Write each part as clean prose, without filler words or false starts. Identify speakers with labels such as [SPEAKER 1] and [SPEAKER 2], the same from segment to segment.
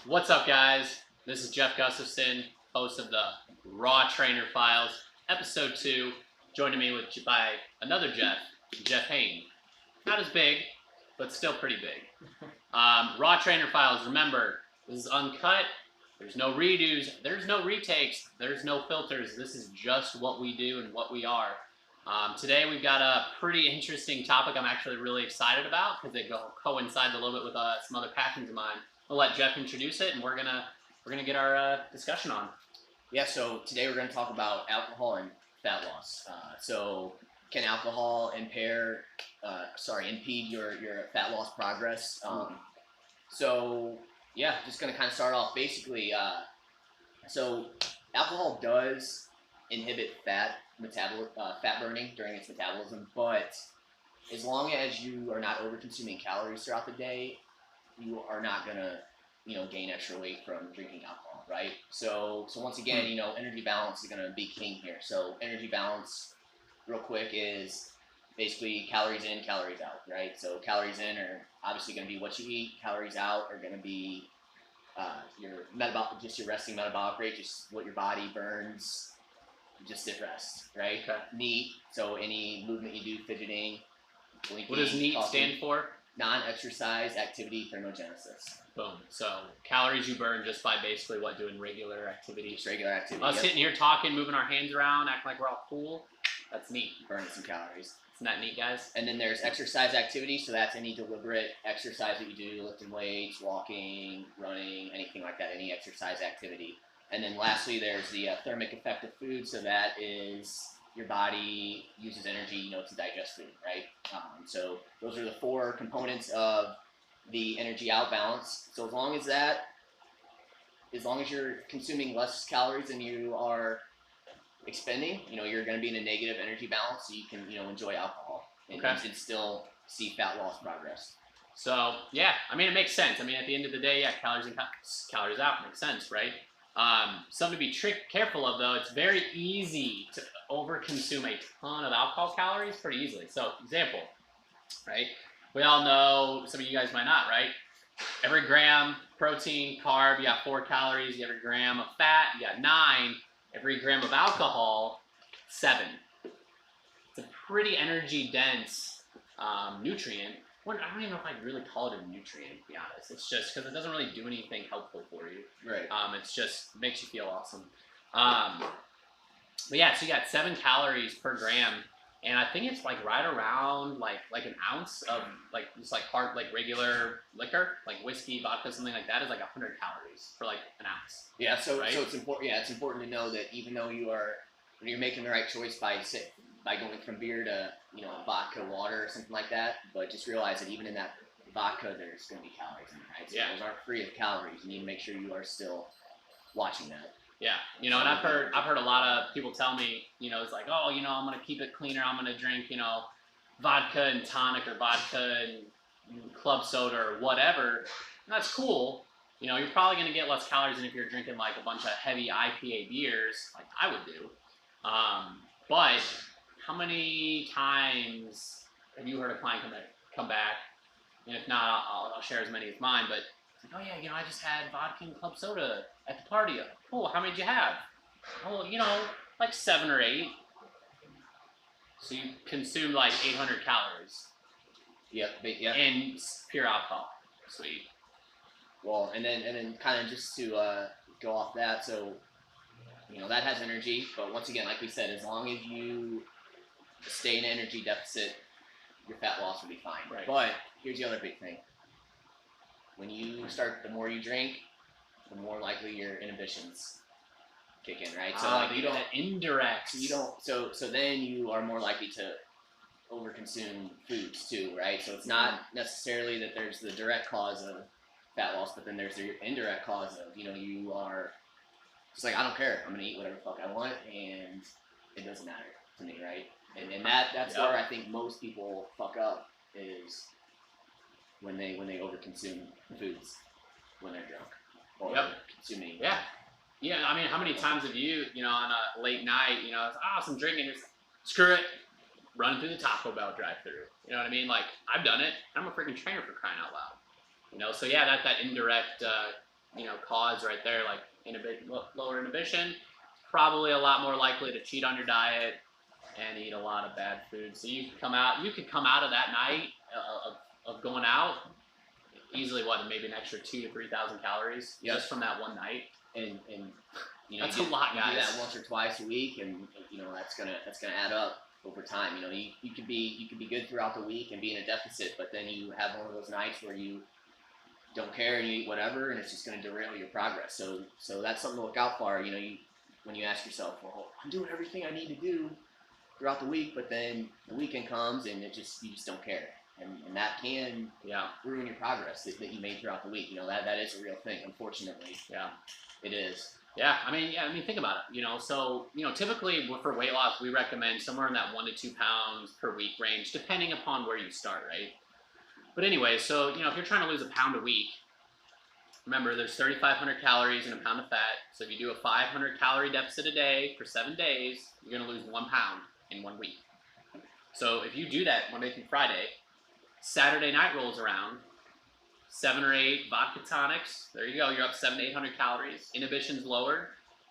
[SPEAKER 1] What's up, guys? This is Jeff Gustafson, host of the Raw Trainer Files, episode 2. Joining me by another Jeff, Jeff Hain. Not as big, but still pretty big. Raw Trainer Files, remember, this is uncut. There's no redos. There's no retakes. There's no filters. This is just what we do and what we are. Today we've got a pretty interesting topic I'm actually really excited about because it coincides a little bit with some other passions of mine. I'll let Jeff introduce it, and we're gonna get our discussion on.
[SPEAKER 2] Yeah, so today we're going to talk about alcohol and fat loss. So can alcohol impede your fat loss progress? So yeah, just going to kind of start off basically. So alcohol does inhibit fat burning during its metabolism, but as long as you are not over consuming calories throughout the day, you are not going to gain extra weight from drinking alcohol, right? So once again, energy balance is going to be king here. So energy balance, real quick, is basically calories in, calories out, right? So calories in are obviously going to be what you eat. Calories out are going to be your resting metabolic rate, just what your body burns just at rest, right?
[SPEAKER 1] Okay.
[SPEAKER 2] NEAT, so any movement you do, fidgeting, blinking.
[SPEAKER 1] What does NEAT stand for?
[SPEAKER 2] Non-exercise activity thermogenesis.
[SPEAKER 1] Boom. So calories you burn just by basically doing regular activities.
[SPEAKER 2] Just regular activity.
[SPEAKER 1] Us sitting here talking, moving our hands around, acting like we're all cool. That's neat.
[SPEAKER 2] Burning some calories.
[SPEAKER 1] Isn't that neat, guys?
[SPEAKER 2] And then there's exercise activity. So that's any deliberate exercise that you do, lifting weights, walking, running, anything like that, any exercise activity. And then lastly, there's the thermic effect of food. So that is your body uses energy, to digest food, right? So those are the 4 components of the energy out balance. So as long as you're consuming less calories than you are expending, you're going to be in a negative energy balance, so you can, enjoy alcohol and
[SPEAKER 1] Okay.
[SPEAKER 2] you can still see fat loss progress.
[SPEAKER 1] So yeah, it makes sense. At the end of the day, yeah, calories in, calories out makes sense, right? Something to be careful of, though. It's very easy to overconsume a ton of alcohol calories pretty easily. So example, right? We all know, some of you guys might not, right? Every gram protein, carb, you got 4 calories. Every gram of fat, you got 9. Every gram of alcohol, 7. It's a pretty energy dense nutrient. I don't even know if I'd really call it a nutrient, to be honest. It's just because it doesn't really do anything helpful for you.
[SPEAKER 2] Right.
[SPEAKER 1] It's just makes you feel awesome. But yeah, so you got 7 calories per gram, and I think it's like right around like an ounce of regular liquor, like whiskey, vodka, something like that is like 100 calories for like an ounce.
[SPEAKER 2] Yeah. So
[SPEAKER 1] right?
[SPEAKER 2] so it's important. Yeah, it's important to know that even though you're making the right choice by going from beer to vodka, water, or something like that, but just realize that even in that vodka, there's going to be calories in it, right? So those aren't free of calories. You need to make sure you are still watching that.
[SPEAKER 1] Yeah, and I've heard a lot of people tell me, it's like, oh, I'm gonna keep it cleaner. I'm gonna drink, vodka and tonic or vodka and club soda or whatever. And that's cool. You're probably gonna get less calories than if you're drinking like a bunch of heavy IPA beers, like I would do. But how many times have you heard a client come back? And if not, I'll share as many as mine. But it's like, oh yeah, I just had vodka and club soda at the party. Cool. How many did you have? Oh, like 7 or 8. So you consume like 800 calories.
[SPEAKER 2] Yep. Yeah.
[SPEAKER 1] In pure alcohol. Sweet.
[SPEAKER 2] Well, and then kind of just to go off that, so that has energy, but once again, like we said, as long as you stay in an energy deficit, your fat loss will be fine.
[SPEAKER 1] Right.
[SPEAKER 2] But here's the other big thing: when you start, the more you drink, the more likely your inhibitions kick in, right? So
[SPEAKER 1] you don't indirect.
[SPEAKER 2] So then you are more likely to overconsume foods too, right? So it's not necessarily that there's the direct cause of fat loss, but then there's the indirect cause of you are just like, I don't care, I'm gonna eat whatever the fuck I want, and it doesn't matter to me, right? And that's where I think most people fuck up, is when they overconsume foods when they're drunk or consuming.
[SPEAKER 1] Yeah. How many times have you, on a late night, some drinking, just screw it, running through the Taco Bell drive-thru. You know what I mean? Like, I've done it. I'm a freaking trainer, for crying out loud. So yeah, that indirect cause right there, like lower inhibition, probably a lot more likely to cheat on your diet and eat a lot of bad food. So you could come out of that night of going out easily, maybe an extra 2,000 to 3,000 calories just from that one night.
[SPEAKER 2] And
[SPEAKER 1] that's a lot, guys.
[SPEAKER 2] You do that once or twice a week, and that's gonna add up over time. You could be good throughout the week and be in a deficit, but then you have one of those nights where you don't care and you eat whatever, and it's just going to derail your progress. So that's something to look out for. When you ask yourself, well, I'm doing everything I need to do throughout the week, but then the weekend comes and you just don't care, and that can ruin your progress that you made throughout the week. That is a real thing, unfortunately.
[SPEAKER 1] Yeah,
[SPEAKER 2] it is.
[SPEAKER 1] Yeah, I mean, think about it. So typically for weight loss, we recommend somewhere in that 1 to 2 pounds per week range, depending upon where you start, right? But anyway, so if you're trying to lose a pound a week, remember there's 3,500 calories in a pound of fat. So if you do a 500 calorie deficit a day for 7 days, you're going to lose 1 pound in 1 week. So if you do that Monday through Friday, Saturday night rolls around, 7 or 8 vodka tonics. There you go. You're up 700 to 800 calories. Inhibition's lowered.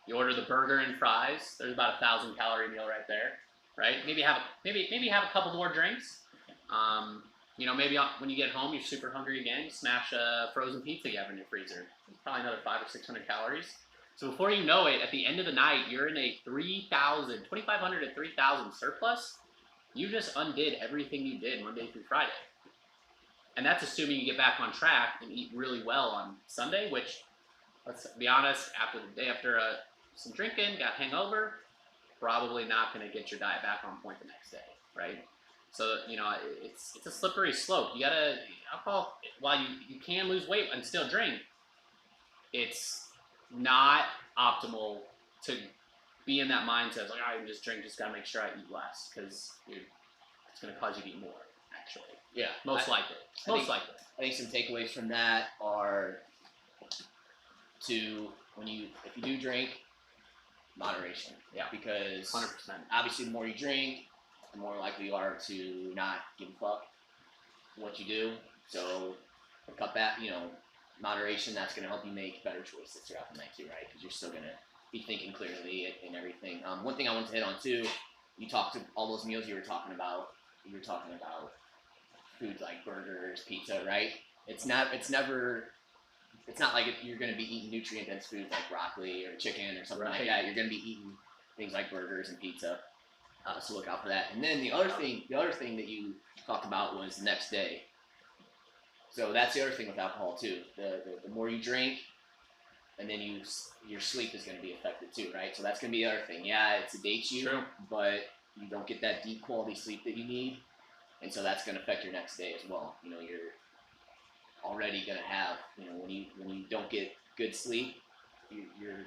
[SPEAKER 1] You order the burger and fries. There's about 1,000 calorie meal right there, right? Maybe have a couple more drinks. Maybe when you get home, you're super hungry again. You smash a frozen pizza you have in your freezer. It's probably another 500 or 600 calories. So before you know it, at the end of the night, you're in a 2,500 to 3,000 surplus. You just undid everything you did Monday through Friday. And that's assuming you get back on track and eat really well on Sunday, which, let's be honest, after the day after some drinking, got hangover, probably not going to get your diet back on point the next day, right? So, it's a slippery slope. You gotta, alcohol, while you can lose weight and still drink, it's not optimal to be in that mindset of like, I can just drink, just gotta make sure I eat less, because it's gonna cause you to eat more, actually.
[SPEAKER 2] Yeah.
[SPEAKER 1] Most likely. I
[SPEAKER 2] think some takeaways from that are if you do drink, moderation.
[SPEAKER 1] Yeah.
[SPEAKER 2] Because
[SPEAKER 1] 100%.
[SPEAKER 2] Obviously the more you drink, the more likely you are to not give a fuck what you do. So cut back, moderation, that's going to help you make better choices throughout the night too, right? Because you're still going to be thinking clearly and everything. One thing I wanted to hit on too, you talked to all those meals you were talking about foods like burgers, pizza, right? It's not like you're going to be eating nutrient-dense foods like broccoli or chicken or something like that. You're going to be eating things like burgers and pizza. So look out for that. And then the other thing that you talked about was the next day. So that's the other thing with alcohol too. The more you drink, and then your sleep is going to be affected too, right? So that's going to be the other thing. Yeah, it sedates you, but you don't get that deep quality sleep that you need, and so that's going to affect your next day as well. You're already going to have, when you don't get good sleep, you're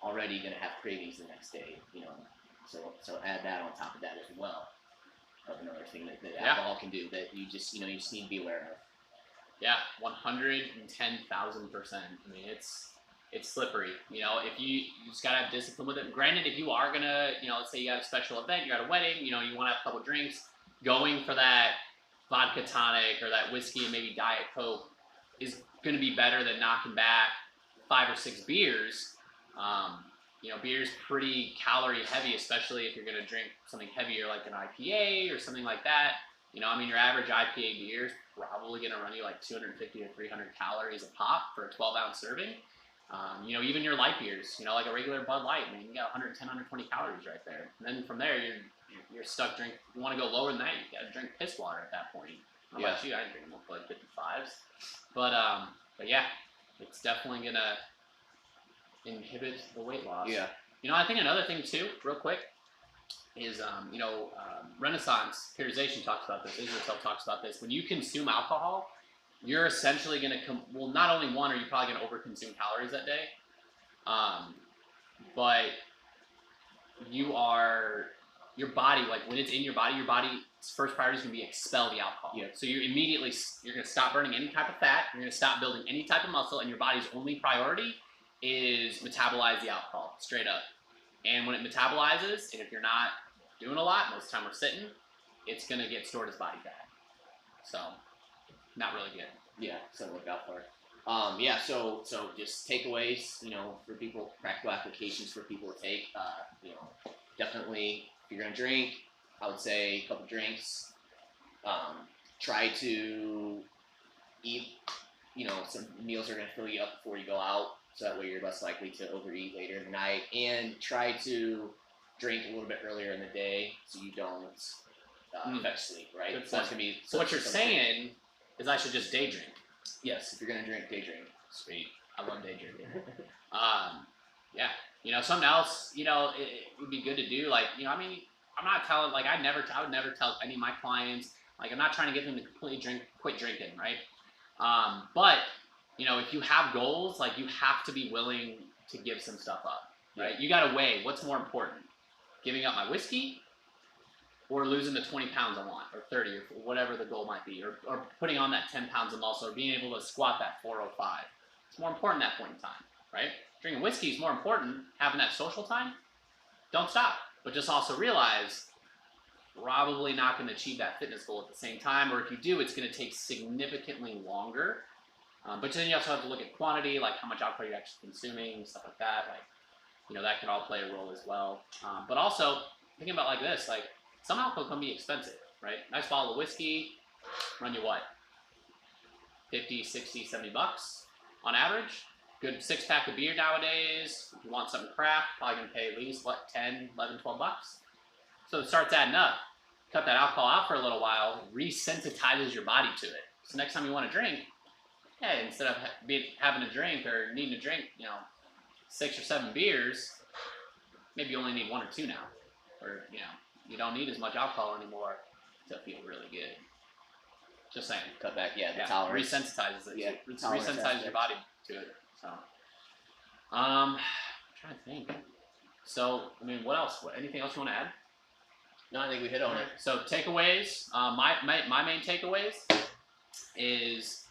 [SPEAKER 2] already going to have cravings the next day. So add that on top of that as well. Another thing that alcohol can do that you just need to be aware of.
[SPEAKER 1] Yeah, 110,000%. I mean, it's slippery. If you just gotta have discipline with it. Granted, if you are gonna, let's say you got a special event, you're at a wedding, you want to have a couple drinks, going for that vodka tonic or that whiskey and maybe Diet Coke is gonna be better than knocking back 5 or 6 beers. Beer's pretty calorie heavy, especially if you're going to drink something heavier like an IPA or something like that. Your average IPA beer is probably going to run you like 250 to 300 calories a pop for a 12-ounce serving. Even your light beers, like a regular Bud Light, you got 110, 120 calories right there. And then from there, you're stuck drinking. You want to go lower than that, you got to drink piss water at that point. How about you? I drink more like 55s. But yeah, it's definitely going to inhibit the weight loss.
[SPEAKER 2] Yeah.
[SPEAKER 1] I think another thing too, real quick, is Renaissance periodization talks about this. Israel talks about this. When you consume alcohol, you're essentially going to not only are you probably going to overconsume calories that day, but your body, like when it's in your body's first priority is going to be expel the alcohol.
[SPEAKER 2] Yeah.
[SPEAKER 1] So you're going to stop burning any type of fat. You're going to stop building any type of muscle, and your body's only priority is metabolize the alcohol straight up. And when it metabolizes, and if you're not doing a lot, most of the time we're sitting, it's going to get stored as body fat. So, not really good.
[SPEAKER 2] Yeah, so look out for it. Yeah, so just takeaways, for people, practical applications for people to take. Definitely if you're gonna drink, I would say a couple drinks. Try to eat, some meals are gonna fill you up before you go out, so that way you're less likely to overeat later in the night. And try to drink a little bit earlier in the day so you don't affect sleep. Right.
[SPEAKER 1] Good
[SPEAKER 2] So that's
[SPEAKER 1] point.
[SPEAKER 2] gonna be.
[SPEAKER 1] So what you're saying is I should just day drink.
[SPEAKER 2] Yes, if you're gonna drink, day drink.
[SPEAKER 1] Sweet. I love day drinking. Yeah. Something else, it would be good to do. Like, I mean, I'm not telling, like, I would never tell any of my clients, like, I'm not trying to get them to completely quit drinking, right? But, if you have goals, like, you have to be willing to give some stuff up, right?
[SPEAKER 2] Yeah.
[SPEAKER 1] You got to weigh what's more important, giving up my whiskey or losing the 20 pounds I want, or 30, or whatever the goal might be, or putting on that 10 pounds of muscle, or being able to squat that 405. It's more important at that point in time, right? Drinking whiskey is more important. Having that social time, don't stop. But just also realize, probably not going to achieve that fitness goal at the same time, or if you do, it's going to take significantly longer. But then you also have to look at quantity, like how much alcohol you're actually consuming, stuff like that. Like, that can all play a role as well. But also, thinking about like this, like, some alcohol can be expensive, right? Nice bottle of whiskey, run you what? 50, 60, 70 bucks on average. Good 6-pack of beer nowadays. If you want something craft, probably gonna pay at least, 10, 11, 12 bucks. So it starts adding up. Cut that alcohol out for a little while, resensitizes your body to it. So next time you want to drink, hey, instead of having a drink or needing to drink, 6 or 7 beers, maybe you only need 1 or 2 now. Or, you don't need as much alcohol anymore to feel really good. Just saying.
[SPEAKER 2] Cut back, the tolerance.
[SPEAKER 1] Resensitizes it.
[SPEAKER 2] Yeah,
[SPEAKER 1] Resensitizes your body to it. So, I'm trying to think. So, I mean, what else? Anything else you want to add?
[SPEAKER 2] No, I think we hit on it.
[SPEAKER 1] So, takeaways. My main takeaways is,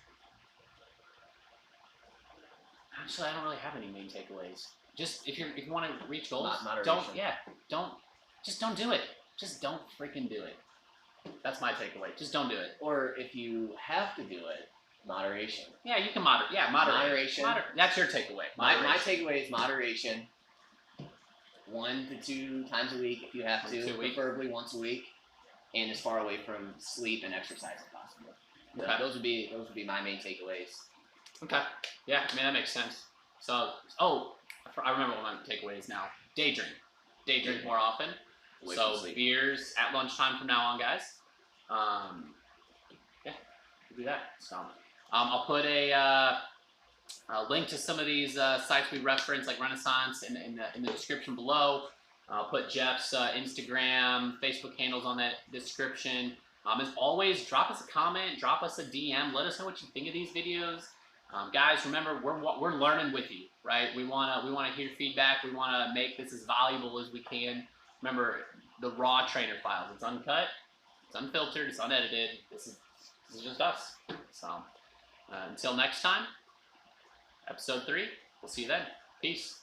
[SPEAKER 1] actually, I don't really have any main takeaways. Just if you want to reach goals,
[SPEAKER 2] Moderation.
[SPEAKER 1] Just don't do it. Just don't freaking do it. That's my takeaway. Just don't do it.
[SPEAKER 2] Or if you have to do it, moderation.
[SPEAKER 1] Yeah, you can moderate. Yeah, moderation. That's your takeaway.
[SPEAKER 2] My takeaway is moderation. 1 to 2 times a week if you have to, preferably once a week, and as far away from sleep and exercise as possible.
[SPEAKER 1] Okay.
[SPEAKER 2] Those would be my main takeaways.
[SPEAKER 1] Okay. Yeah, I mean that makes sense. So, I remember what my takeaway is now. Day drink. Day drink more often. So beers at lunchtime from now on, guys. Yeah, we'll do that. So, I'll put a link to some of these sites we referenced, like Renaissance, in the description below. I'll put Jeff's Instagram, Facebook handles on that description. As always, drop us a comment, drop us a DM. Let us know what you think of these videos. Guys, remember, we're learning with you, right? We wanna hear feedback. We wanna make this as valuable as we can. Remember, the raw trainer files. It's uncut, it's unfiltered, it's unedited. This is just us. So, until next time, episode 3. We'll see you then. Peace.